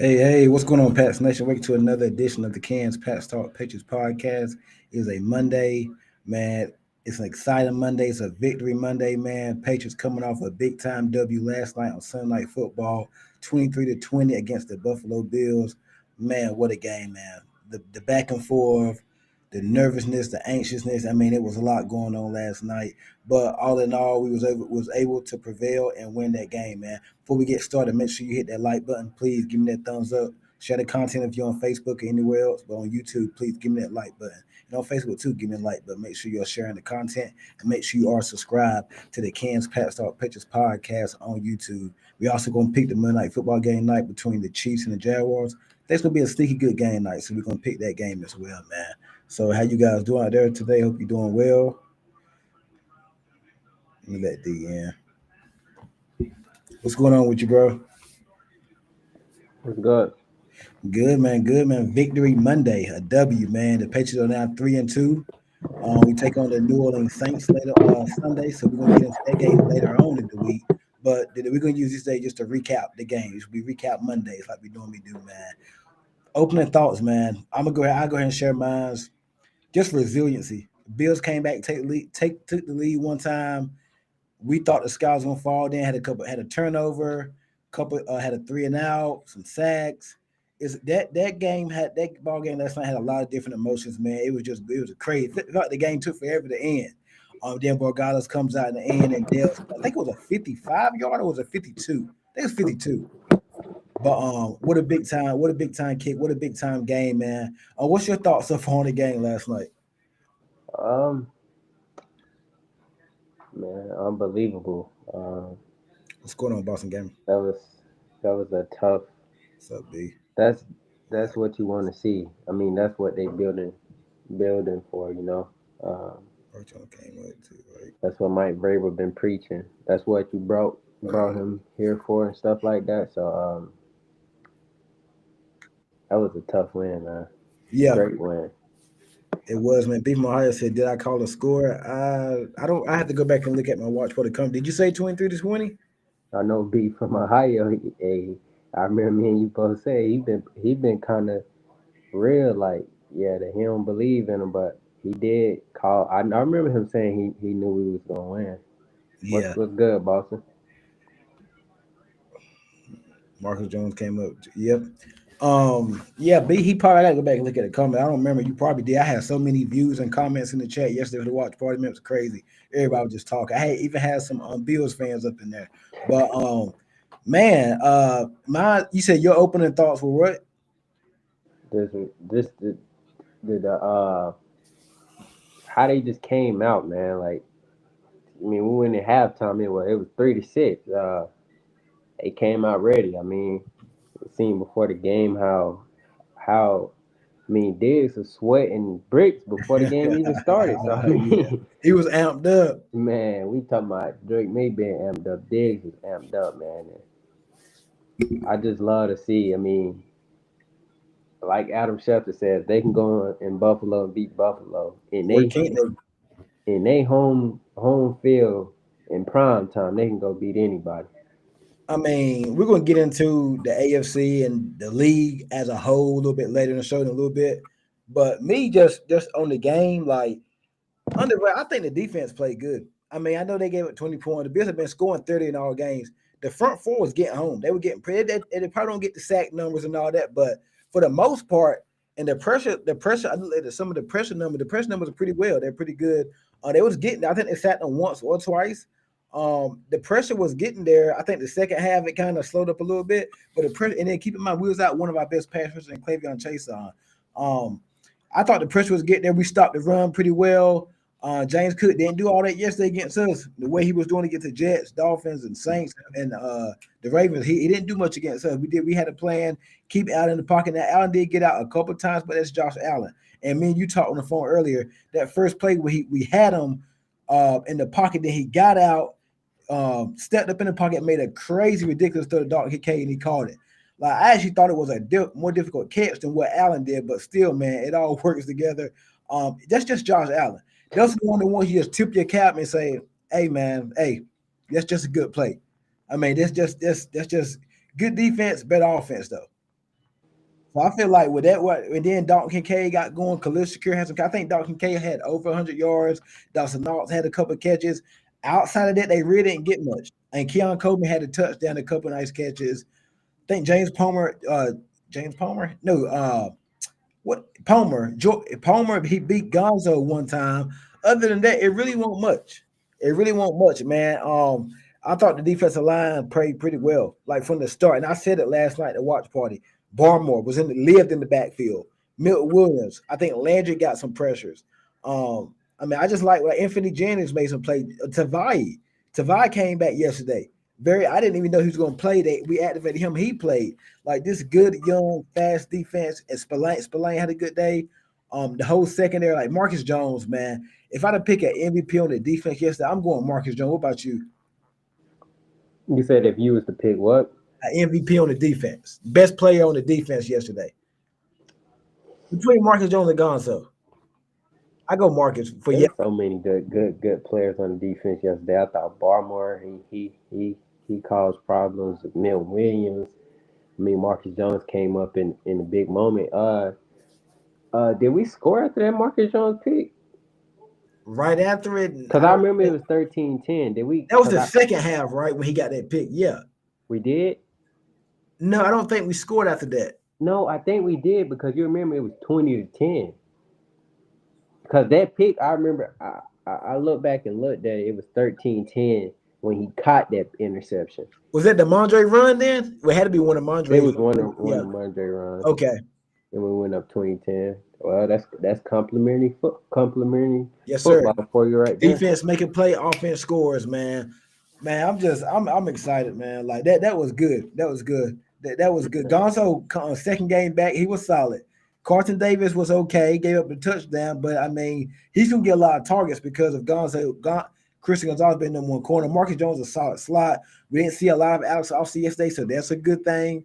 Hey, what's going on, Pats Nation? Welcome to another edition of the Cans Pats Talk Patriots podcast. It is a Monday, man. It's an exciting Monday. It's a victory Monday, man. Patriots coming off a big time W last night on Sunday Night Football, 23-20 against the Buffalo Bills. Man, what a game, man. The back and forth, the nervousness, the anxiousness. I mean, it was a lot going on last night. But all in all, we was able to prevail and win that game, man. Before we get started, make sure you hit that like button. Please give me that thumbs up. Share the content if you're on Facebook or anywhere else. But on YouTube, please give me that like button. And on Facebook too, give me a like button. Make sure you're sharing the content and make sure you are subscribed to the Cans Pat Talk Pictures podcast on YouTube. We also gonna pick the Monday Night Football game night between the Chiefs and the Jaguars. That's gonna be a sneaky good game night, so we're gonna pick that game as well, man. So how you guys doing out there today? Hope you're doing well. Let me let D in. What's going on with you, bro? It's good. Good man, good man. Victory Monday, a W, man. The Patriots are now 3-2. We take on the New Orleans Saints later on Sunday, so we're gonna get into that game later on in the week. But we're gonna use this day just to recap the games. We recap Mondays like we normally do, man. Opening thoughts, man. I'm gonna go ahead. I'll go ahead and share mine. Just resiliency. Bills came back, took the lead one time. We thought the sky was gonna fall. Then had a turnover, couple had a 3-and-out, some sacks. Is that game had that ball game last night had a lot of different emotions, man. It was a crazy. It felt like the game took forever to end. Then Borgalas comes out in the end and Dale, I think it was a 55 yard or was it 52? I think it was 52. But what a big time kick, what a big time game, man. What's your thoughts so far on the game last night? Um, Man, unbelievable. What's going on, Boston game? That was that was a tough. What's up, B? That's that's what you want to see. I mean, that's what they building for. Virtual came with too, right? That's what Mike Vrabel been preaching. That's what you brought him here for and stuff like that. So that was a tough win, man. Yeah, Great win. it was, man. Beef Ohio said, "Did I call a score?" I don't. I have to go back and look at my watch for the come. Did you say 23-20? I know B from Ohio. I remember me and you both say he been kind of real like yeah that he don't believe in him, but he did call. I remember him saying he knew we was gonna win. Yeah, What's good, Boston? Marcus Jones came up. Yep. Yeah, B. He probably I gotta go back and look at the comment. I don't remember. You probably did. I had so many views and comments in the chat yesterday for the watch party. Man, it was crazy. Everybody was just talking. Even had some Bills fans up in there. But man, my you said your opening thoughts were what? This this the how they just came out, man. Like I mean, we went in halftime. It was 3-6. They came out ready. I mean, it seemed before the game how I mean, Diggs was sweating bricks before the game even started. So I Yeah, mean, he was amped up. man, we talking about Drake May being amped up. Diggs was amped up, man. And I just love to see. I mean, like Adam Schefter says, they can go in Buffalo and beat Buffalo, and Where can't they? they home field in prime time. They can go beat anybody. I mean, we're gonna get into the AFC and the league as a whole a little bit later in the show in a little bit. But me just on the game, like I think the defense played good. I mean, I know they gave it 20 points. The Bills have been scoring 30 in all games. The front four was getting home. They were getting they probably don't get the sack numbers and all that, but for the most part, and the pressure, I looked at some of the pressure numbers are pretty well. They're pretty good. They was getting, I think they sacked them once or twice. The pressure was getting there. I think the second half it kind of slowed up a little bit, but the pressure, and then keep in mind, we was out one of our best pass rushers in Clavion Chase on. I thought the pressure was getting there. We stopped the run pretty well. James Cook didn't do all that yesterday against us. The way he was doing against the Jets, Dolphins, and Saints, and the Ravens, he didn't do much against us. We had a plan, keep Allen in the pocket. Now Allen did get out a couple times, but that's Josh Allen. And me and you talked on the phone earlier. That first play where we had him in the pocket, then he got out, stepped up in the pocket, made a crazy, ridiculous throw to Dog K, and he caught it. Like I actually thought it was a more difficult catch than what Allen did, but still, man, it all works together. That's just Josh Allen. That's one of the ones you just tip your cap and say, "Hey, man, hey, that's just a good play." I mean, that's just good defense, better offense, though. So I feel like with that, and then Dalton Kincaid got going. Khalil Shakir had some. I think Dalton Kincaid had over 100 yards. Dawson Knox had a couple of catches. Outside of that, they really didn't get much. And Keon Coleman had a touchdown, a couple of nice catches. I think James Palmer, no, what Palmer, he beat Gonzo one time. Other than that, it really won't much. It really won't much, man. I thought the defensive line played pretty well, like from the start. And I said it last night at the watch party. Barmore lived in the backfield. Milton Williams, I think Landry got some pressures. I mean, I just like Anthony Jennings made some play. Tavai came back yesterday. I didn't even know he was going to play. We activated him. He played like this good, young, fast defense. And Spillane had a good day. The whole secondary, like Marcus Jones, man. If I had to pick an MVP on the defense yesterday, I'm going Marcus Jones. What about you? You said if you was to pick what? An MVP on the defense. Best player on the defense yesterday. Between Marcus Jones and Gonzo. I go Marcus for There's so many good players on the defense yesterday. I thought Barmore, he caused problems. Milton Williams. I mean, Marcus Jones came up in a big moment. Did we score after that Marcus Jones pick? Right after it, because I remember it was 13-10. Did we? That was the second half, right, when he got that pick. Yeah, we did. No, I don't think we scored after that. No, I think we did because you remember it was 20-10. Because that pick, I remember. I look back and looked at it. It was 13-10 when he caught that interception. Was that the Mondre run then? It had to be one of Mondre's. It was one of Mondre runs. Okay. And we went up 20-10. Well, that's complimentary yes, football sir. for you right there. Defense making play, offense scores, man. Man, I'm excited, man. Like that was good. That was good. That was good. Gonzo, second game back, he was solid. Carlton Davis was okay, gave up the touchdown, but I mean, he's gonna get a lot of targets because of Gonzo. Christian Gonzalez been number one corner. Marcus Jones is a solid slot. We didn't see a lot of Alex Offsey yesterday, so that's a good thing.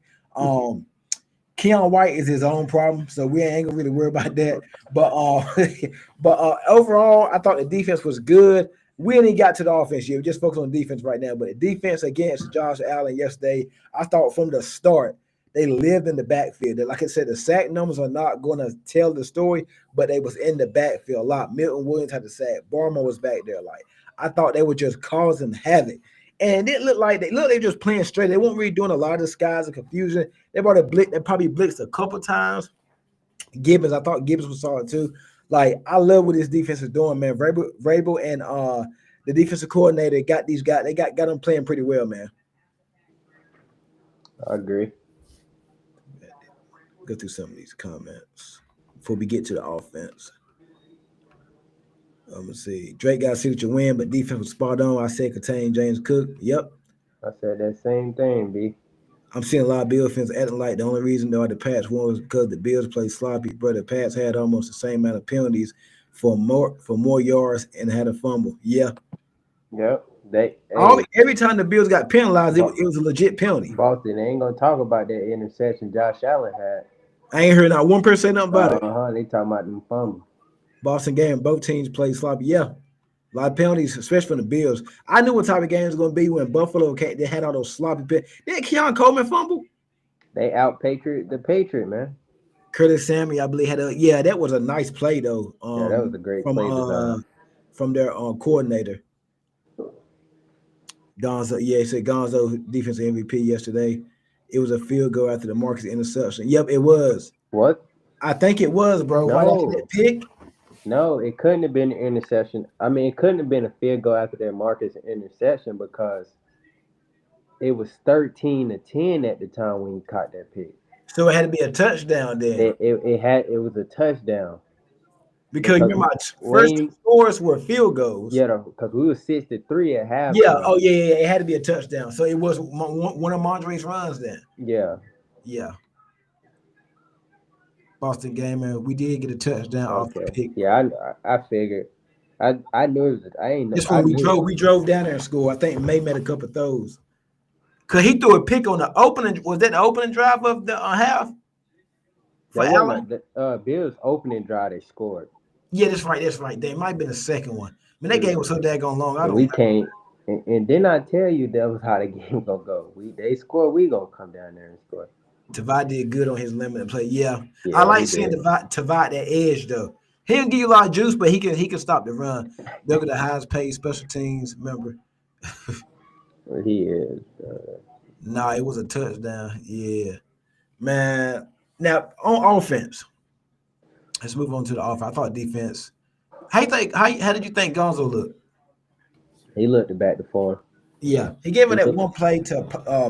Keon White is his own problem, so we ain't gonna really worry about that. But overall, I thought the defense was good. We ain't got to the offense yet. We just focus on defense right now. But the defense against Josh Allen yesterday, I thought from the start they lived in the backfield. Like I said, the sack numbers are not going to tell the story, but they was in the backfield a lot. Milton Williams had the sack. Barmore was back there. Like I thought they were just causing havoc. And it looked like they were just playing straight. They weren't really doing a lot of disguise and confusion. They brought a blitz. They probably blitzed a couple times. Gibbons, I thought Gibbons was solid too. Like I love what this defense is doing, man. Vrabel and the defensive coordinator got these guys. They got them playing pretty well, man. I agree. Go through some of these comments before we get to the offense. Let's see. Drake got a signature win, but defense was spot on. I said contain James Cook. Yep. I said that same thing, B. I'm seeing a lot of Bills fans acting like the only reason the Pats won was because the Bills played sloppy, but the Pats had almost the same amount of penalties for more yards and had a fumble. Yeah. Yep. Every time the Bills got penalized, it was a legit penalty. Boston ain't gonna talk about that interception Josh Allen had. I ain't heard not one person say nothing about it. They talking about them fumbles. Boston game, both teams played sloppy. Yeah, a lot of penalties, especially from the Bills. I knew what type of game it was going to be when Buffalo they had all those sloppy penalties. Did Keon Coleman fumble? They out-Patriot the Patriot, man. Curtis Samuel, I believe, that was a nice play, though. That was a great play from their coordinator. Gonzo, he said Gonzo defensive MVP yesterday. It was a field goal after the Marcus interception. Yep, it was. What? I think it was, bro. No. Right after that pick. No, it couldn't have been an interception. I mean, it couldn't have been a field goal after that Marcus interception because it was 13-10 at the time when he caught that pick. So it had to be a touchdown then. It was a touchdown. Because my first two scores were field goals. Yeah, because we were 6-3 at half. Yeah, it had to be a touchdown. So it was one of Mondre's runs then. Yeah. Boston game, and we did get a touchdown off the pick. Yeah, I figured. I knew it was. I ain't know. Just when we drove down there and scored. I think May made a couple of throws. Cause he threw a pick on the opening. Was that the opening drive of the half? For Allen? The Bills opening drive, they scored. Yeah, that's right. There might have been a second one. I mean, that game was so daggone long. We can't. And didn't I tell you that was how the game gonna go? They score, we gonna come down there and score. Tavad did good on his limited play. Yeah, I Yeah, he like seeing did. Tavad that edge though. He can give you a lot of juice, but he can stop the run. They're the highest paid special teams member. He is. Nah, it was a touchdown. Yeah, man. Now on offense, let's move on to the offense. I thought defense. How did you think Gonzo looked? He looked back to form. Yeah, he gave He it that looked, one play to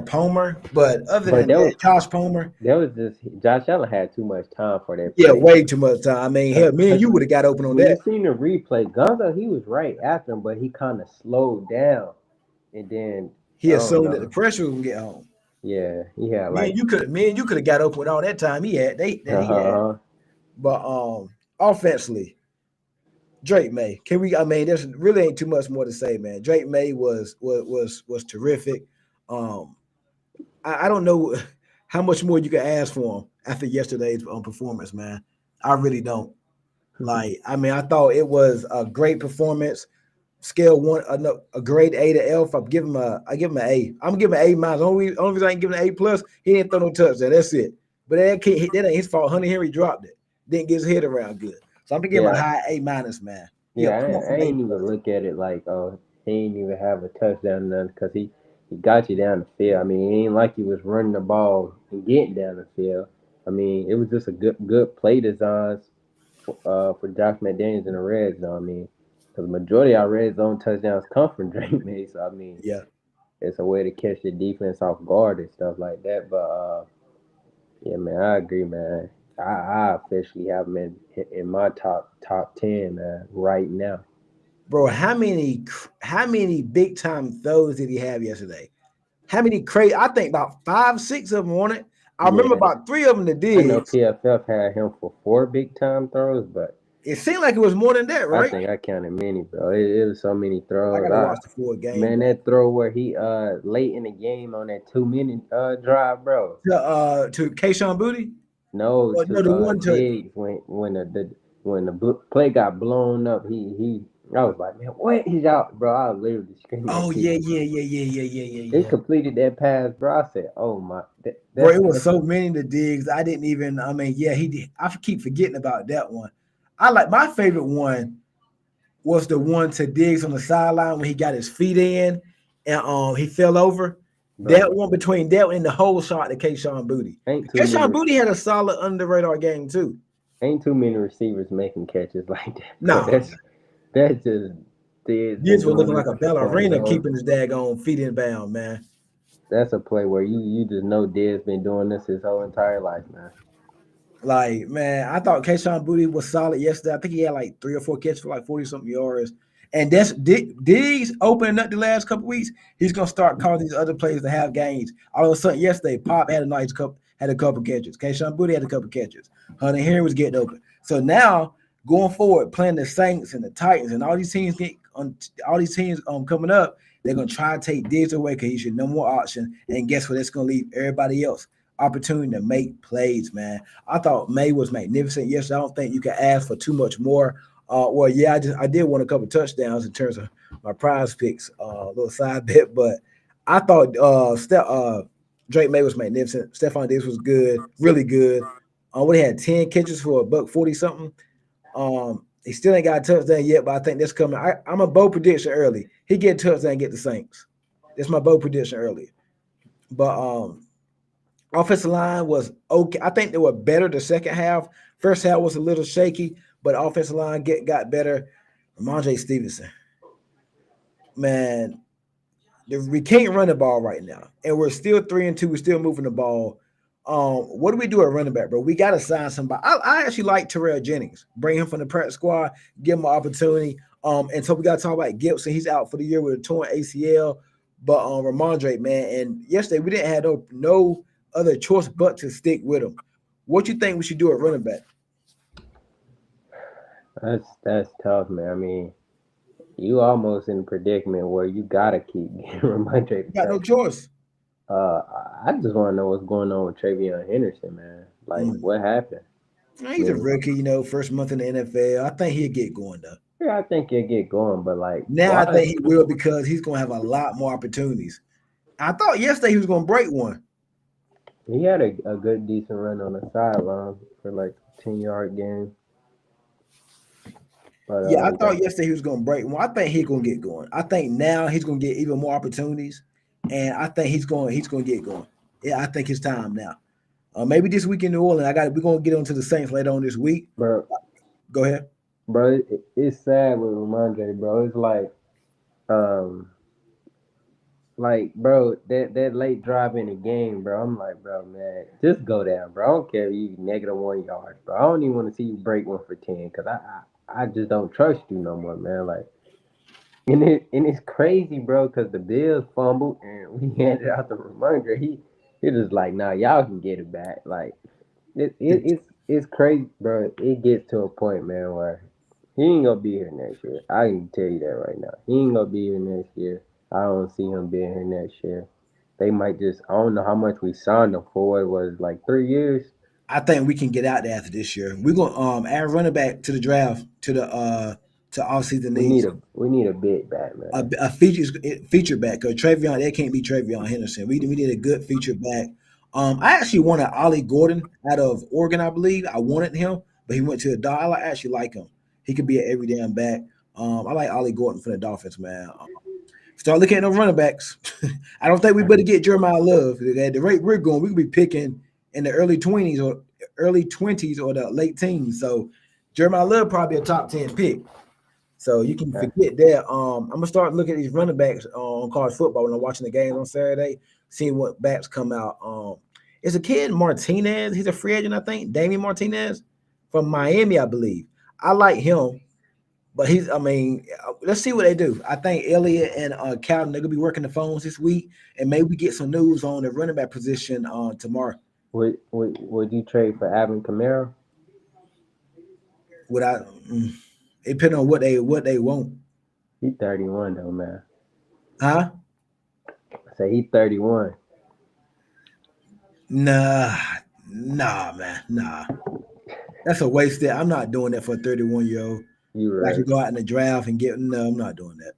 Palmer, but other but than that, Josh Palmer, that was just Josh Allen had too much time for that yeah, play. way too much time. I mean, hell, me and Cause you would have got open on when you that. seen the replay, Gonzo he was right after him, but he kind of slowed down, and then I He don't assumed that the know. pressure was gonna get home. Yeah, he had like Me and you could have got open with all that time he had. He had. uh But offensively, Drake May. Can we? I mean, there's really ain't too much more to say, man. Drake May was terrific. Um, I don't know how much more you can ask for him after yesterday's performance, man. I really don't. Like, I mean, I thought it was a great performance. Scale one, no, a grade A to F. I give him an A. I'm gonna give him an A minus. Only reason I ain't giving an A plus, he didn't throw no touchdown. That's it. But that ain't his fault. Hunter Henry dropped it. Didn't get his head around good. So I'm gonna give him a yeah. high A minus, man. He a Yeah, point I from A ain't even plus. look at it like, oh, he ain't even have a touchdown none because he got you down the field. I mean, it ain't like he was running the ball and getting down the field. I mean, it was just a good play designs for Josh McDaniels in the red zone. I mean, because the majority of our red zone touchdowns come from Drake May. So I mean, Yeah, it's a way to catch the defense off guard and stuff like that. But yeah, man, I agree, man. I officially have him in my top 10, man, right now. bro. How many big time throws did he have yesterday? How many crazy? I think about five, six of them on it. I remember Yeah, about three of them that I know did. PFF had him for 4 big time throws, but It seemed like it was more than that, I right? think I counted many, bro. It was so many I throws. gotta watch the full game, Man, bro. that throw where he late in the game on that 2 minute drive, bro. To Kayshawn Booty. No, Oh, no, to the one to. Diggs when the play got blown up, he I was like, man, what? He's out, bro. I was literally screaming at Oh TV. yeah, yeah, yeah, yeah, yeah, yeah, yeah, He yeah. completed that pass, bro. I said, oh my, Bro, that's it was so many the digs. I didn't even. I mean, yeah, he did. I keep forgetting about that one. I like my favorite one was the one to Diggs on the sideline when he got his feet in and he fell over. That bro. one between that and the whole shot to Kayshawn Booty. Ain't too Kayshawn many. Booty had a solid under the radar game too. Ain't too many receivers making catches like that, bro. No, That's just Diggs been Diggs was doing looking like this a for his ballerina whole. keeping his daggone feet in bound, man. That's a play where you just know Diggs been doing this his whole entire life, man. Like, man, I thought Kayshawn Booty was solid yesterday. I think he had like 3 or 4 catches for like 40 something yards. And that's Diggs opening up the last couple weeks. He's gonna start calling these other players to have games. All of a sudden, yesterday, Pop had a couple catches. Kayshawn Booty had a couple catches. Hunter Henry was getting open. So now going forward, playing the Saints and the Titans and all these teams coming up, they're gonna try to take Diggs away because he should no more option. And guess what? That's gonna leave everybody else opportunity to make plays, man. I thought May was magnificent. Yes, I don't think you can ask for too much more. Well, yeah, I did want a couple touchdowns in terms of my prize picks, a little side bet, but I thought Drake May was magnificent. Stephon Diggs was good, really good. We had 10 catches for a buck 40 something. He still ain't got a touchdown yet, but I think that's coming. I'm a bold prediction early. He get a touchdown, get the Saints. That's my bold prediction early. But offensive line was okay. I think they were better the second half. First half was a little shaky, but offensive line got better. Ramondre Stevenson, man, we can't run the ball right now, and we're still 3-2. We're still moving the ball. What do we do at running back, bro? We got to sign somebody. I actually like Terrell Jennings. Bring him from the practice squad, give him an opportunity. And so we got to talk about Gibson. He's out for the year with a torn ACL. But Ramondre, man, and yesterday we didn't have no other choice but to stick with him. What you think we should do at running back? That's tough, man. I mean, you almost in a predicament where you gotta keep getting Ramondre We the got no touch. choice. Uh, I just want to know what's going on with Travion Henderson, man. Like, Mm. what happened? I He's a mean, rookie, first month in the NFL. I think he'll get going though. yeah, I think he'll get going, but like, Now I why? think he will because he's going to have a lot more opportunities. I thought yesterday he was going to break one. He had a good decent run on the sideline for like 10 yard game, but Yeah, I yeah, thought yesterday he was going to break. Well, I think he's going to get going. I think now he's going to get even more opportunities, and I think he's going to get going. Yeah, I think it's time now. Maybe this week in New Orleans. We're going to get onto the Saints later on this week. bro, Go ahead. it's sad with Ramondre, bro. It's um, bro, that late drive in the game, bro. I'm like, bro, man, just go down, bro. I don't care if you -1 yard, bro. I don't even want to see you break 1 for 10, cause I just don't trust you no more, man. Like, and it's crazy, bro, cause the Bills fumbled and we handed out the reminder. He just like, nah, y'all can get it back. Like, it's crazy, bro. It gets to a point, man, where he ain't gonna be here next year. I can tell you that right now. He ain't gonna be here next year. I don't see him being here next year. They might just, I don't know how much we signed him for. It was like 3 years. I think we can get out there after this year. We're going to add running back to the draft to all season needs. We need a big back, man. A feature back because Travion, that can't be Travion Henderson. We need a good feature back. I actually wanted Ollie Gordon out of Oregon, I believe. I wanted him, but he went to the Dolphins. I actually like him. He could be an every damn back. I like Ollie Gordon for the Dolphins, man. Start looking at those running backs. I don't think we better get Jeremiah Love. At the rate we're going, we could be picking in the early 20s or the late teens. So Jeremiah Love probably a top 10 pick. So you can Okay. forget that. I'm gonna start looking at these running backs on college football when I'm watching the games on Saturday, seeing what backs come out. It's a kid Martinez. He's a free agent, I think. Damian Martinez from Miami, I believe. I like him, but he's. I mean, let's see what they do. I think Elliott and Calvin they're gonna be working the phones this week, and maybe we get some news on the running back position tomorrow. Would you trade for Alvin Kamara? Without it depending on what they want, He 31 though, man. huh? I say he 31. Nah, nah, man, nah. That's a waste. There, I'm not doing that for a 31-year old. You I right. could go out in the draft and get. No, I'm not doing that.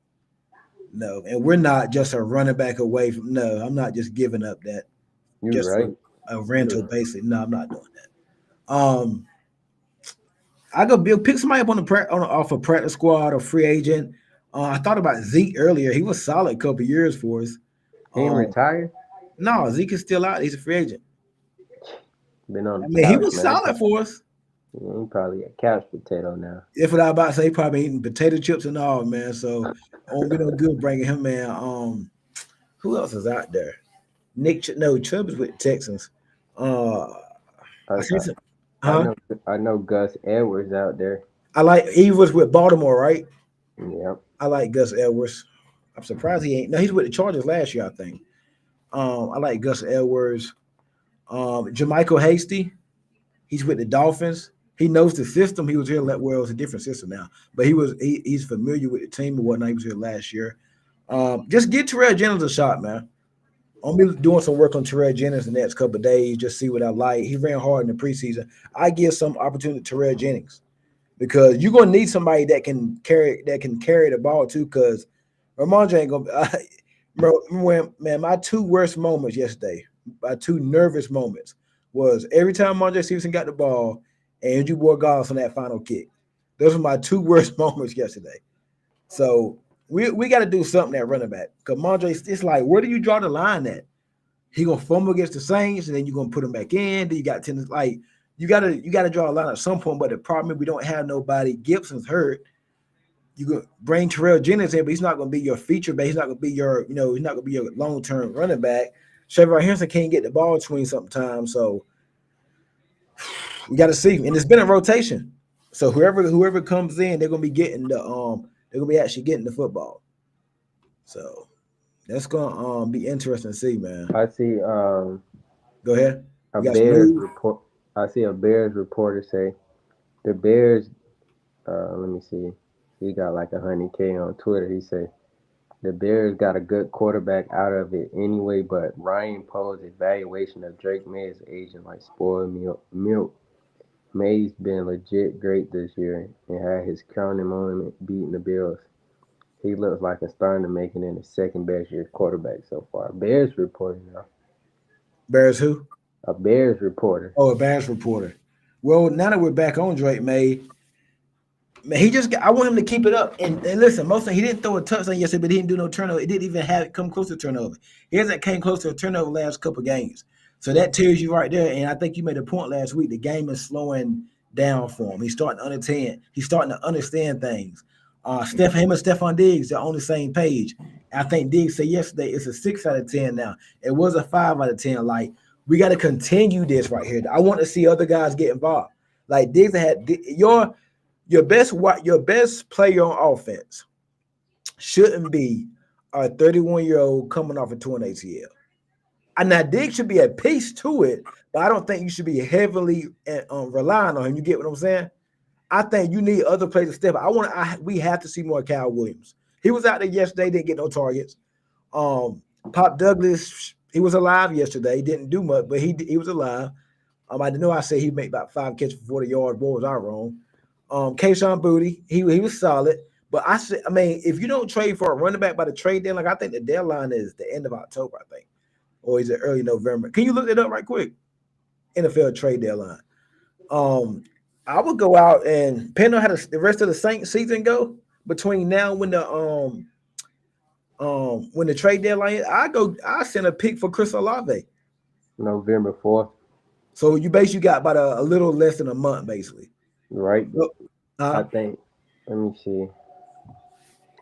No, and we're not just a running back away from. No, I'm not just giving up that You just for right. a You rental. right. Basically, no, I'm not doing that. I go build pick somebody up on off a practice squad or free agent. I thought about Zeke earlier. He was solid a couple years for us. He ain't Um, retired. no, Zeke is still out. He's a free agent. Been on I the mean, he couch, was man. solid for us. He probably a couch potato now. If what I about to say, he probably eating potato chips and all, man. So I won't be no good bringing him, man. Who else is out there? No, Chubb is with Texans. Uh, I, I see I some, I huh? know I know Gus Edwards out there. I like he was with Baltimore, right? Yep. I like Gus Edwards. I'm surprised he ain't. No, he's with the Chargers last year, I think. I like Gus Edwards. Jermichael Hasty, he's with the Dolphins. He knows the system. He was here. Well, it's a different system now, but he's familiar with the team and whatnot. He was here last year. Just get Terrell Jennings a shot, man. I'm be doing some work on Terrell Jennings the next couple of days. Just see what I like. He ran hard in the preseason. I give some opportunity to Terrell Jennings because you're gonna need somebody that can carry the ball too. Because Ramondre ain't gonna. Bro, man, my two worst moments yesterday, my two nervous moments was every time Ramondre Stevenson got the ball and Andrew Borgas on that final kick. Those were my two worst moments yesterday. So we got to do something at running back. Because Mondre, it's like, where do you draw the line at? He gonna fumble against the Saints, and then you're gonna put him back in. Then you got tennis like you gotta draw a line at some point. But the problem is we don't have nobody. Gibson's hurt. You could bring Terrell Jennings in, but he's not gonna be your feature back. He's not gonna be your, he's not gonna be your long-term running back. Trevor Henderson can't get the ball between sometimes. So we gotta see. And it's been a rotation. So whoever comes in, they're gonna be actually getting the football. So that's gonna be interesting to see, man. I see Go ahead. a You got some Bears news? report. I see a Bears reporter say the Bears. Let me see. He got like 100K on Twitter. He said the Bears got a good quarterback out of it anyway, but Ryan Poe's evaluation of Drake May's agent like spoiled milk. May's been legit great this year and had his crowning moment beating the Bills. He looks like a starting to make it in the second best year quarterback so far. Bears reporting now. Bears who? A Bears reporter. Oh, a Bears reporter. Well, now that we're back on Drake May, man, he just got, I want him to keep it up. And listen, mostly he didn't throw a touchdown yesterday, but he didn't do no turnover. It didn't even have it come close to turnover. He hasn't came close to a turnover last couple games. So that tells you right there. And I think you made a point last week. The game is slowing down for him. He's starting to understand. He's starting to understand things. Him and Stephon Diggs are on the same page. I think Diggs said yesterday it's a 6 out of 10 now. It was a 5 out of 10. Like we got to continue this right here. I want to see other guys get involved. Like Diggs had your best player on offense shouldn't be a 31-year-old coming off a torn ACL. And now Diggs should be a piece to it, but I don't think you should be heavily relying on him. You get what I'm saying? I think you need other players to step up. We have to see more Kyle Williams. He was out there yesterday, didn't get no targets. Pop Douglas, he was alive yesterday. He didn't do much, but he was alive. I know I said he'd make about 5 catches for 40 yards. Boy, was I wrong. Kayshon Boutte, he was solid. But I mean, if you don't trade for a running back by the trade deadline, like I think the deadline is the end of October, I think. Or is it early November? Can you look it up right quick? NFL trade deadline. I would go out and depending on how the rest of the Saints season go between now and when the trade deadline is, I send a pick for Chris Olave. November 4th. So you basically got about a little less than a month, basically. Right. I think. Let me see.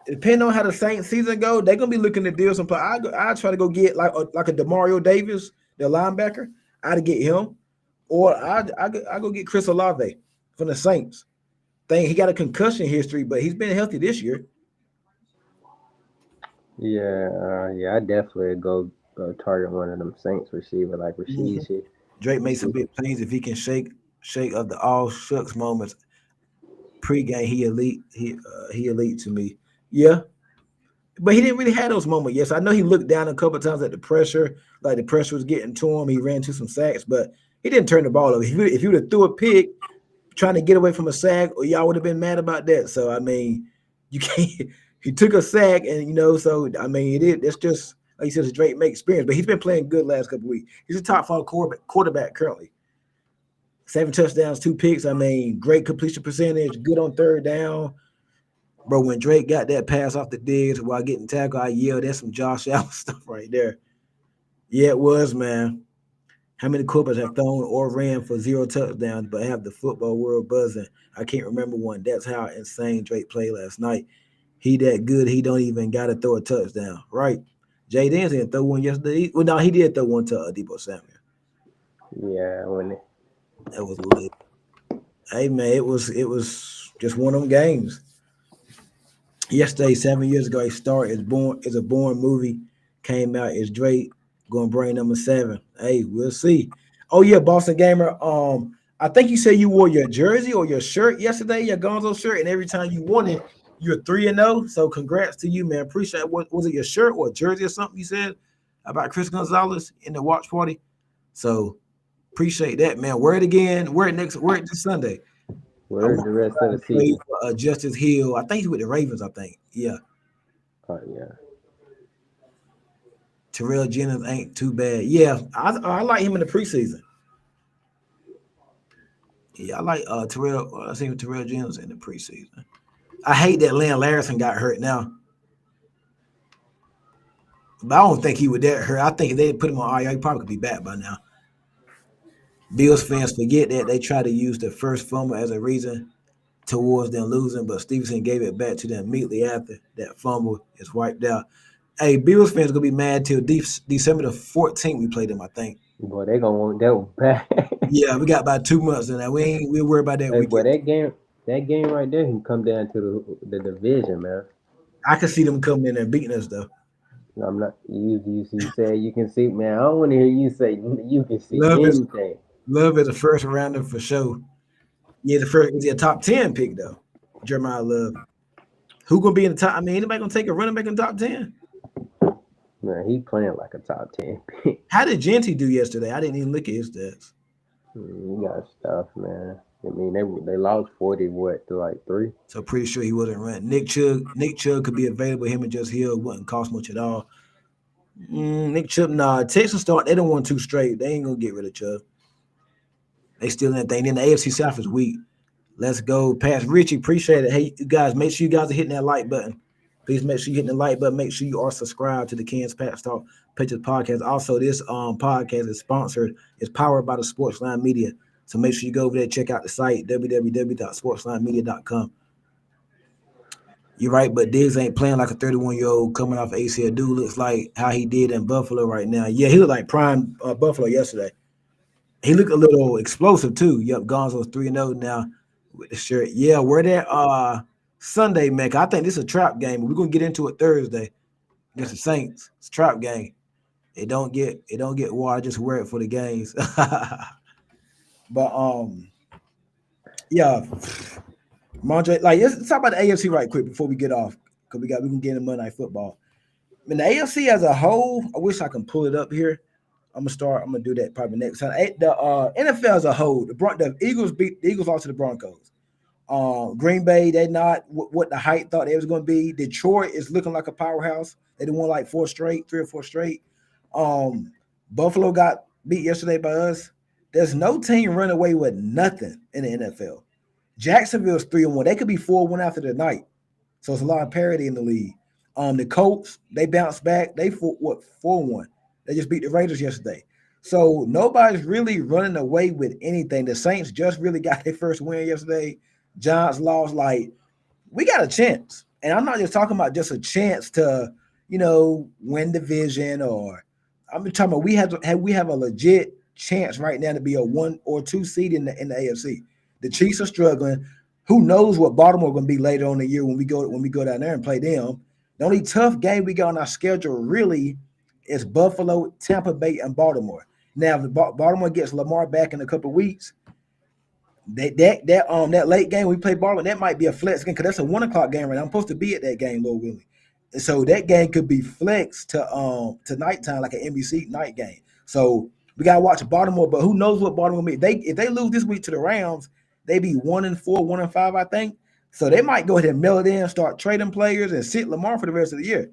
Depending on how the Saints season go, they're gonna be looking to deal some. I try to go get like a Demario Davis, the linebacker. I'd get him, or I go get Chris Olave from the Saints. He got a concussion history, but he's been healthy this year. Yeah, I definitely go target one of them Saints receiver like Rasheed shit. Drake made some big plays if he can shake of the all shucks moments. Pre-game, he elite. He elite to me. Yeah, but he didn't really have those moments. Yes, I know he looked down a couple of times at the pressure, like the pressure was getting to him. He ran to some sacks, but he didn't turn the ball over. If he would have threw a pick trying to get away from a sack, or y'all would have been mad about that. So I mean, you can't. He took a sack, and so I mean, it's just like you said, it's a Drake May experience. But he's been playing good last couple of weeks. He's a top 5 quarterback currently. 7 touchdowns, 2 picks. I mean, great completion percentage, good on third down. Bro, when Drake got that pass off the Diggs while getting tackled, I yelled. That's some Josh Allen stuff right there. Yeah, it was, man. How many quarterbacks have thrown or ran for 0 touchdowns but have the football world buzzing? I can't remember one. That's how insane Drake played last night. He that good, he don't even got to throw a touchdown, right? Jay Daniels didn't throw one yesterday. Well, no, he did throw one to Debo Samuel. Yeah, that was lit. Hey man, it was just one of them games. Yesterday, 7 years ago, is a born movie came out. Is Drake gonna bring number 7? Hey, we'll see. Oh yeah, Boston Gamer. I think you said you wore your jersey or your shirt yesterday, your Gonzo shirt, and every time you won it, you're 3-0. So congrats to you, man. Appreciate it. Was it your shirt or jersey or something you said about Chris Gonzalez in the watch party? So appreciate that, man. Wear it again. Wear it this Sunday. Wear the rest of the season. Justice Hill. I think he's with the Ravens, I think. Yeah. Oh, yeah. Terrell Jennings ain't too bad. Yeah, I like him in the preseason. Yeah, I like Terrell. I seen Terrell Jennings in the preseason. I hate that Len Larson got hurt now. But I don't think he would that hurt. I think if they put him on IR, he probably could be back by now. Bills fans forget that they try to use the first fumble as a reason towards them losing, but Stevenson gave it back to them immediately after that fumble is wiped out. Hey, Bills fans gonna be mad till December the 14th. We played them, I think. Boy, they gonna want that one back. Yeah, we got about 2 months in that. We'll worry about that. Hey, boy, that game right there can come down to the division, man. I can see them coming in and beating us though. I'm not. You say you can see, man. I don't want to hear you say you can see Love anything. Love is a first rounder for sure. Yeah, is he a top 10 pick though? Jeremiah Love. Who gonna be in the top? I mean, anybody gonna take a running back in the top 10? Man, he playing like a top 10 pick. How did Genty do yesterday? I didn't even look at his stats. He got stuff, man. I mean, they lost 40 to like 3. So pretty sure he wasn't run. Nick Chubb could be available. Him and Just Hill wouldn't cost much at all. Nick Chubb, nah. Texans start. They don't want two straight. They ain't gonna get rid of Chubb. They still in that thing. Then the AFC South is weak. Let's go, Pat Richie. Appreciate it. Hey, you guys, make sure you guys are hitting that like button. Please make sure you're hitting the like button. Make sure you are subscribed to the Ken's Pat Talk Pictures podcast. Also, this podcast is sponsored. It's powered by the Sportsline Media. So make sure you go over there, check out the site www.sportslinemedia.com. You're right, but Diggs ain't playing like a 31-year-old coming off ACL. Dude looks like how he did in Buffalo right now. Yeah, he looked like prime Buffalo yesterday. He looked a little explosive too. Yep, Gonzo's 3-0 now with the shirt. Yeah, we're there Sunday, man. I think this is a trap game. We're gonna get into it Thursday against the Saints. It's a trap game. It don't get why I just wear it for the games. But yeah. Mondre, like let's talk about the AFC right quick before we get off. Because we can get into Monday Night Football. I mean, the AFC as a whole, I wish I can pull it up here. I'm gonna do that probably next time. The NFL as a whole, the Eagles lost to the Broncos. Green Bay, they not what the hype thought they was going to be. Detroit is looking like a powerhouse. They done won like 3 or 4 straight. Buffalo got beat yesterday by us. There's no team running away with nothing in the NFL. Jacksonville's 3-1. They could be 4-1 after the night. So it's a lot of parity in the league. The Colts, they bounced back. They 4-1. They just beat the Raiders yesterday. So nobody's really running away with anything. The Saints just really got their first win yesterday. Giants lost. Like, we got a chance. And I'm not just talking about just a chance to, win division or I'm talking about we have a legit chance right now to be a 1 or 2 seed in the AFC. The Chiefs are struggling. Who knows what Baltimore going to be later on in the year when we go down there and play them. The only tough game we got on our schedule really is Buffalo, Tampa Bay, and Baltimore. Now, if Baltimore gets Lamar back in a couple of weeks, that late game we play Baltimore, that might be a flex game because that's a 1 o'clock game right now. I'm supposed to be at that game, Lord willing. And so that game could be flexed to nighttime, like an NBC night game. So we gotta watch Baltimore, but who knows what Baltimore will be. If they lose this week to the Rams, they be 1-4, 1-5, I think. So they might go ahead and mail it in, start trading players, and sit Lamar for the rest of the year.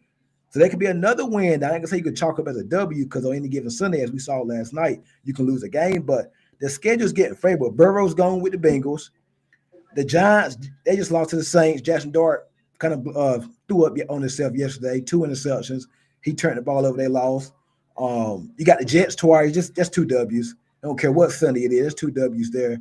So that could be another win. I ain't gonna say you could chalk up as a W because on any given Sunday, as we saw last night, you can lose a game, but the schedule's getting favorable. Burrow's going with the Bengals. The Giants, they just lost to the Saints. Jackson Dart kind of threw up on himself yesterday. 2 interceptions. He turned the ball over. They lost. You got the Jets twice. Just 2 W's. I don't care what Sunday it is. There's 2 W's there.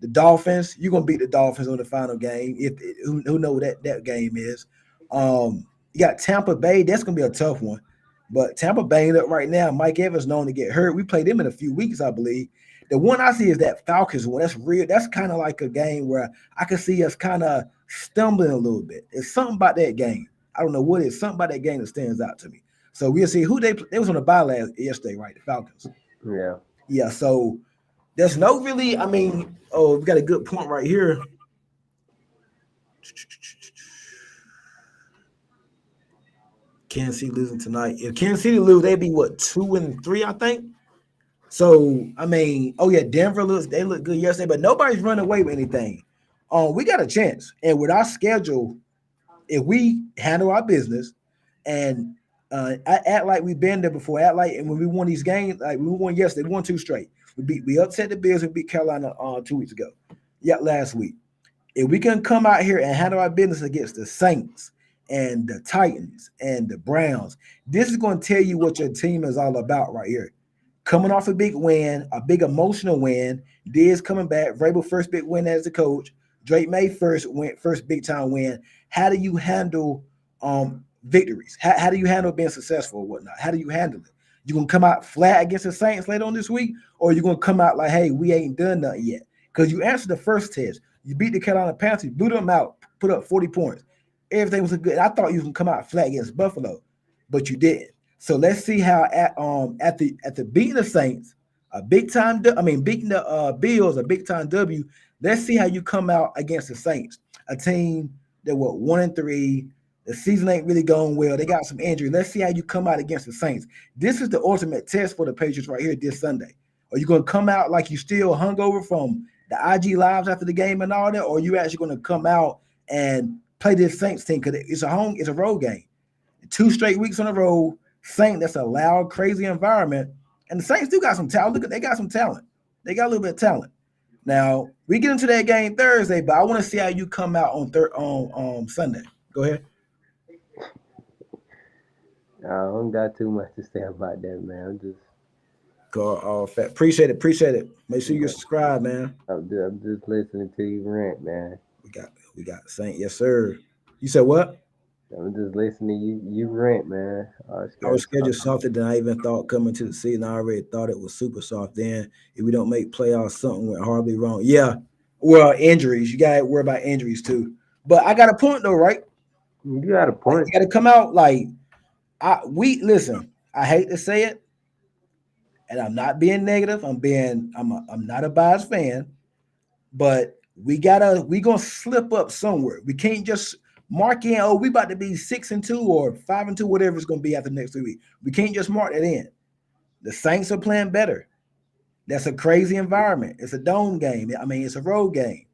The Dolphins, you're gonna beat the Dolphins on the final game. Who know what that game is? You got Tampa Bay. That's gonna be a tough one. But Tampa Bay up right now. Mike Evans known to get hurt. We played them in a few weeks, I believe. The one I see is that Falcons one. That's real. That's kind of like a game where I can see us kind of stumbling a little bit. It's something about that game. I don't know what it is. Something about that game that stands out to me. So we'll see who they was on the bye yesterday, right? The Falcons. Yeah. Yeah. So there's no really. I mean, we got a good point right here. Kansas City losing tonight. If Kansas City lose, they'd be what 2-3, I think. So I mean, Denver they look good yesterday, but nobody's running away with anything. We got a chance, and with our schedule, if we handle our business and act like we've been there before, act like and when we won these games, like we won yesterday, we won 2 straight. We upset the Bills and beat Carolina 2 weeks ago. Yeah, last week. If we can come out here and handle our business against the Saints and the Titans and the Browns, this is going to tell you what your team is all about right here. Coming off a big win, a big emotional win. Diz coming back. Vrabel first big win as the coach. Drake May first big time win. How do you handle victories? How do you handle being successful or whatnot? How do you handle it? You gonna come out flat against the Saints later on this week, or you gonna come out like, hey, we ain't done nothing yet? Because you answered the first test. You beat the Carolina Panthers, you blew them out, put up 40 points. Everything was good. I thought you was gonna come out flat against Buffalo, but you didn't. So let's see how at the beating the Saints, beating the Bills, a big time W. Let's see how you come out against the Saints, a team that were 1-3. The season ain't really going well. They got some injury. Let's see how you come out against the Saints. This is the ultimate test for the Patriots right here this Sunday. Are you going to come out like you still hungover from the IG lives after the game and all that, or are you actually going to come out and play this Saints team because it's a road game? 2 straight weeks on the road, Saint, that's a loud, crazy environment. And the Saints do got some talent. Look at they got some talent. They got a little bit of talent. Now we get into that game Thursday, but I want to see how you come out on Sunday. Go ahead. I don't got too much to say about that, man. Go fat. Appreciate it. Appreciate it. Make sure you I'm subscribe, man. I'm just listening to you rant, man. We got Saint. Yes, sir. You said what? I'm just listening to you rant, man. All right, Our scared to schedule talk. softer than I even thought coming to the season. I already thought it was super soft. Then if we don't make playoffs, something went horribly wrong. Yeah. Well, injuries. You gotta worry about injuries too. But I got a point though, right? You got a Like point. you gotta come out like we listen, I hate to say it, and I'm not being negative. I'm not a biased fan, but we gonna slip up somewhere. We can't just mark in, oh, we about to be 6-2 or 5-2, whatever it's gonna be after the next 3 weeks. We can't just mark that in. The Saints are playing better. That's a crazy environment. It's a dome game. I mean, it's a road game.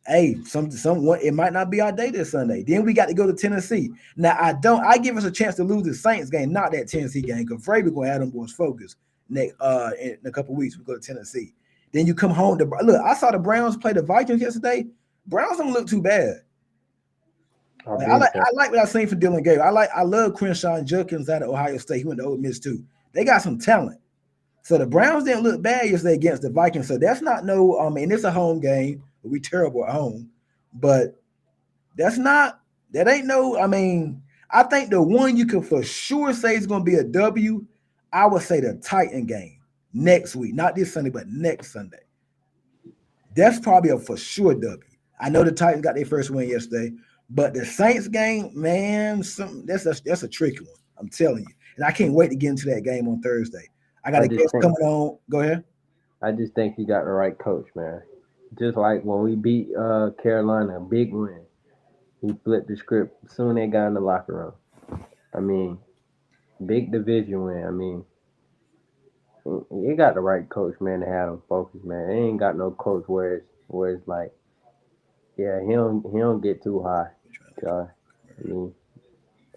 Hey, someone it might not be our day this Sunday. Then we got to go to Tennessee. Now I give us a chance to lose the Saints game, not that Tennessee game, because Frey we're gonna have them boys focused next in a couple weeks. We go to Tennessee. Then you come home to look. I saw the Browns play the Vikings yesterday. Browns don't look too bad. I've Like, I been like saying. I like what I've seen from Dylan Gabriel. I love Quinshawn Judkins out of Ohio State. He went to Ole Miss too. They got some talent. So the Browns didn't look bad yesterday against the Vikings. So that's not no. And it's a home game. We terrible at home, but that's not. That ain't no. I mean, I think the one you can for sure say is going to be a W. I would say the Titan game next week, not this Sunday, but next Sunday. That's probably a for sure W. I know the Titans got their first win yesterday, but the Saints game, man, that's a tricky one. I'm telling you, and I can't wait to get into that game on Thursday. I got I a just guest think coming on. Go ahead. I just think you got the right coach, man. Just like when we beat Carolina, a big win. He flipped the script soon they got in the locker room. I mean, big division win. I mean, you got the right coach, man, to have them focused, man. They ain't got no coach where it's like, yeah, he don't get too high. So, I mean,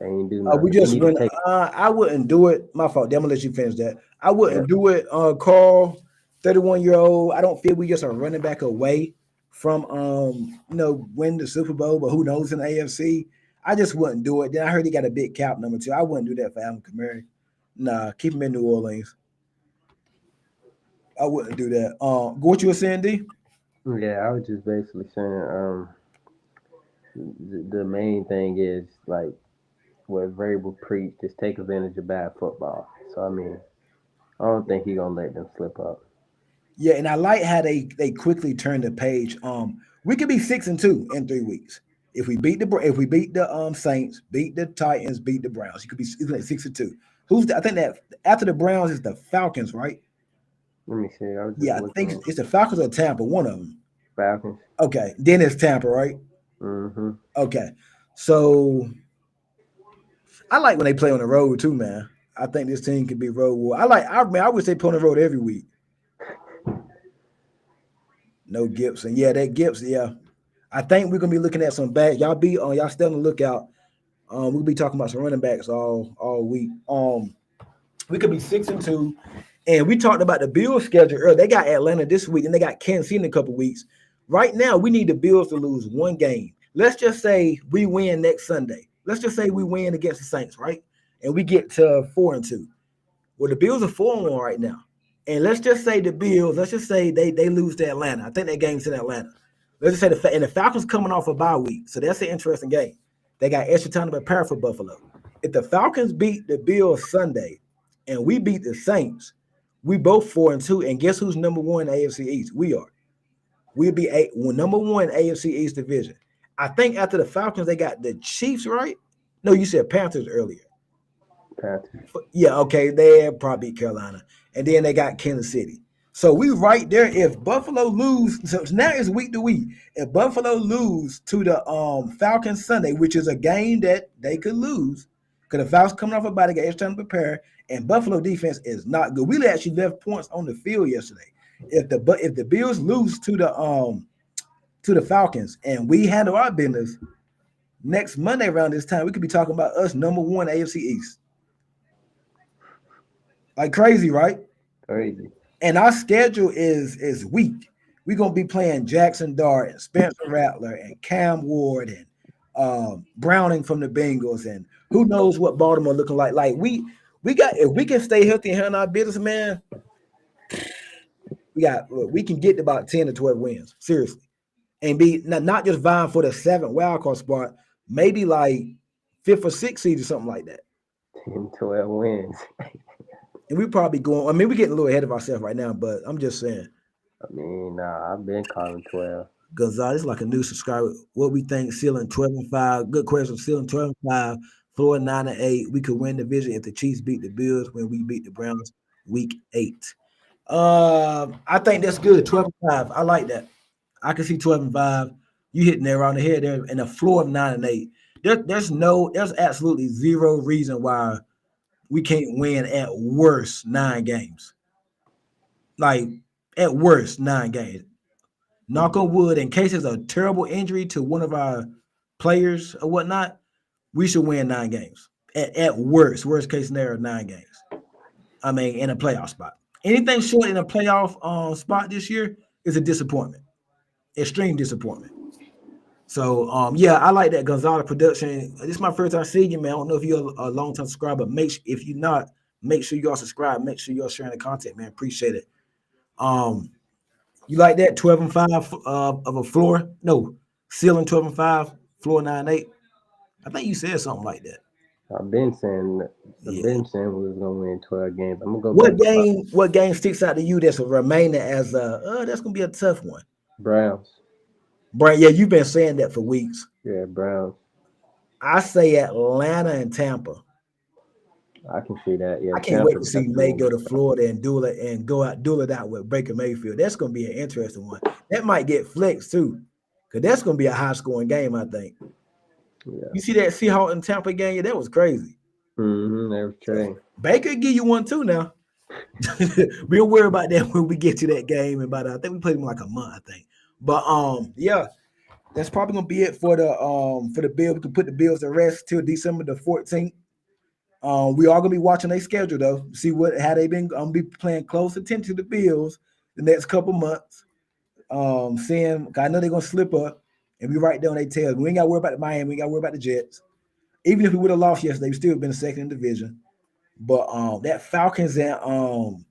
they ain't do We nothing. He just need to went. take. I wouldn't do it. My fault. I'm gonna let you finish that. I Yeah, wouldn't do it. Carl, 31-year-old. I don't feel we just are running back away from win the Super Bowl, but who knows in the AFC. I just wouldn't do it. Then I heard he got a big cap number two. I wouldn't do that for Alvin Kamara. Nah, keep him in New Orleans. I wouldn't do that. What you were saying, D? yeah. I was just basically saying, the main thing is like what Vrabel preached is take advantage of bad football. So I mean, I don't think he gonna let them slip up. Yeah, and I like how they quickly turn the page. We could be 6-2 in 3 weeks if we beat the Saints, beat the Titans, beat the Browns. You could be 6-2. I think that after the Browns is the Falcons, right? Let me see. I was just Yeah, I looking think at it's the Falcons or Tampa, one of them. Falcons. Okay, then it's Tampa, right? Mm-hmm. Okay, so I like when they play on the road too, man. I think this team can be road war. I wish they play on the road every week. No Gibson. Yeah, that Gibson. Yeah, I think we're gonna be looking at some back. Y'all stay on the lookout. We'll be talking about some running backs all week. We could be 6-2, and we talked about the Bills schedule earlier. They got Atlanta this week, and they got Kansas City in a couple weeks. Right now, we need the Bills to lose one game. Let's just say we win next Sunday. Let's just say we win against the Saints, right? And we get to 4-2. Well, the Bills are 4-1 right now. And let's just say the Bills, let's just say they lose to Atlanta. I think that game's in Atlanta. Let's just say the Falcons coming off a bye week. So that's an interesting game. They got extra time to prepare for Buffalo. If the Falcons beat the Bills Sunday and we beat the Saints, we both 4-2. And guess who's number one in AFC East? We are. We'll be number one AFC East division. I think after the Falcons, they got the Chiefs, right? No, you said Panthers earlier. Panthers. Yeah, okay, they probably Carolina, and then they got Kansas City. So we right there. If Buffalo lose, so now it's week to week. If Buffalo lose to the Falcons Sunday, which is a game that they could lose, because the Falcons coming off a bye, they got extra time to prepare, and Buffalo defense is not good. We actually left points on the field yesterday. If the Bills lose to the Falcons and we handle our business next Monday around this time, we could be talking about us number one AFC East. like crazy, right? Crazy. And our schedule is weak. We're gonna be playing Jackson Dart and Spencer Rattler and Cam Ward and Browning from the Bengals and who knows what Baltimore looking like. Like we got if we can stay healthy and handle our business, man, we can get to about 10 to 12 wins, seriously, and be not just vying for the seventh wild card spot, maybe like fifth or sixth seed or something like that. 10, 12 wins. And we probably going. I mean, we're getting a little ahead of ourselves right now, but I'm just saying. I mean, nah, I've been calling 12. Gonzalez is like a new subscriber. What we think ceiling 12-5. Good question. Ceiling 12-5, floor 9-8. We could win the division if the Chiefs beat the Bills when we beat the Browns week 8. I think that's good. 12-5. I like that. I can see 12-5. You hitting there around the head there and a floor of 9-8. There's absolutely zero reason why we can't win at worst 9 games. Like at worst 9 games. Knock on wood, in case there's a terrible injury to one of our players or whatnot, we should win 9 games. At worst case scenario, 9 games. I mean, in a playoff spot. Anything short in a playoff spot this year is a disappointment. Extreme disappointment. So yeah, I like that Gonzalez production. This is my first time seeing you, man. I don't know if you're a long time subscriber. If you're not, make sure y'all subscribe. Make sure y'all sharing the content, man. Appreciate it. Um, You like that 12-5 of a floor? No, ceiling 12-5, floor 9-8. I think you said something like that. I've been saying I've Yeah. been saying we was gonna win 12 games. I'm gonna go back What to my game? What game sticks out to you that's remaining as that's gonna be a tough one, Browns. Brian? Yeah, you've been saying that for weeks. Yeah, Browns. I say Atlanta and Tampa. I can see that. Yeah, I can't wait Tampa to see definitely May will go be to tough. Florida and duel it out with Baker Mayfield. That's gonna be an interesting one. That might get flexed too, because that's gonna be a high scoring game. I think. Yeah. You see that Seahawks and Tampa game? Yeah, that was crazy. Every So trade. Baker give you one too now. We'll worry about that when we get to that game. And about I think we played him like a month, I think. But yeah, that's probably gonna be it for the Bills. We can put the Bills to rest till December the 14th. We are gonna be watching their schedule though, see what how they been. I'm gonna be paying close attention to the Bills the next couple months. Seeing I know they're gonna slip up and be right there on their tails. We ain't gotta worry about the Miami, we ain't gotta worry about the Jets. Even if we would have lost yesterday, we still been second in the division. But that Falcons and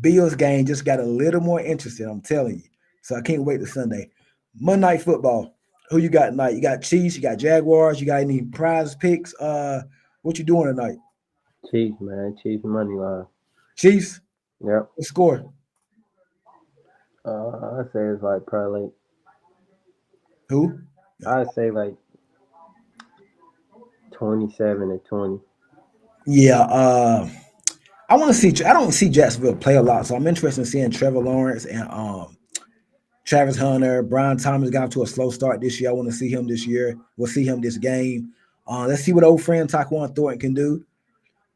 Bills game just got a little more interesting. I'm telling you. So I can't wait to Sunday. Monday night football. Who you got tonight? You got Chiefs. You got Jaguars. You got any prize picks? What you doing tonight? Chiefs, man. Chiefs money line. Chiefs. Yep. What score? I'd say it's like probably like, Who? I'd say like 27-20. Yeah. I want to see. I don't see Jacksonville play a lot, so I'm interested in seeing Trevor Lawrence and Travis Hunter. Brian Thomas got to a slow start this year. I want to see him this year. We'll see him this game. Let's see what old friend Taquan Thornton can do.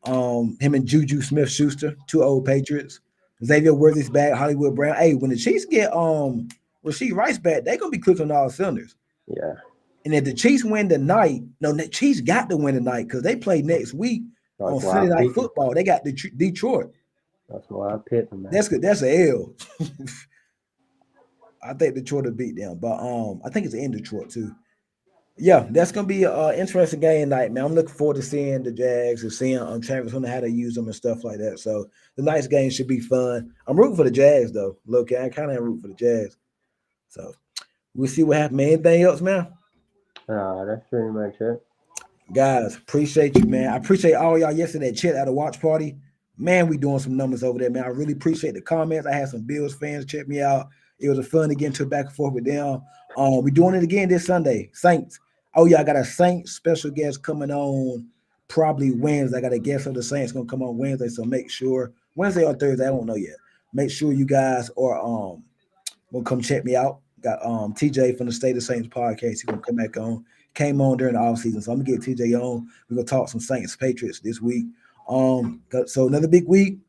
Him and Juju Smith Schuster, two old Patriots. Xavier Worthy's back, Hollywood Brown. Hey, when the Chiefs get Rasheed Rice back, they're gonna be clicking on all cylinders. Yeah. And if the Chiefs win tonight, no, the Chiefs got to win tonight because they play next week on That's why I Sunday Night picked them. Football. They got Detroit. That's why I picked them, man. That's good. That's a L. I think Detroit will beat them, but I think it's in Detroit too. Yeah, that's gonna be an interesting game night, man. I'm looking forward to seeing the Jags and seeing Travis Hunter how to use them and stuff like that. So the night's game should be fun. I'm rooting for the Jags though. Look, I kind of root for the Jags. So we'll see what happens. Man. Anything else, man? That's pretty much it. Guys, appreciate you, man. I appreciate all y'all yesterday chat at a watch party. Man, we doing some numbers over there, man. I really appreciate the comments. I had some Bills fans check me out. It was a fun to get into back and forth with them. We're doing it again this Sunday. Saints. Oh, yeah, I got a Saints special guest coming on probably Wednesday. I got a guest of the Saints gonna come on Wednesday. So make sure Wednesday or Thursday, I don't know yet. Make sure you guys are gonna come check me out. Got TJ from the State of Saints podcast. He's gonna come back on. Came on during the off season, so I'm gonna get TJ on. We're gonna talk some Saints Patriots this week. So another big week.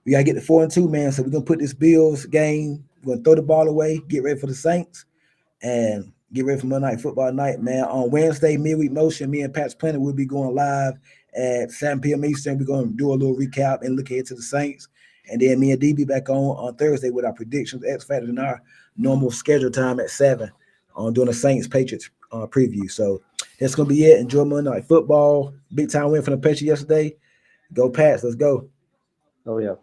We gotta get to 4-2, man. So we're gonna put this Bills game. We're gonna throw the ball away, get ready for the Saints, and get ready for Monday Night Football night, man. On Wednesday, midweek motion, me and Pat's Planet will be going live at 7 p.m. Eastern. We're going to do a little recap and look ahead to the Saints. And then me and D be back on Thursday with our predictions, X Factors, and our normal schedule time at 7 on doing a Saints Patriots preview. So that's going to be it. Enjoy Monday Night Football. Big time win for the Patriots yesterday. Go Pats. Let's go. Oh, yeah.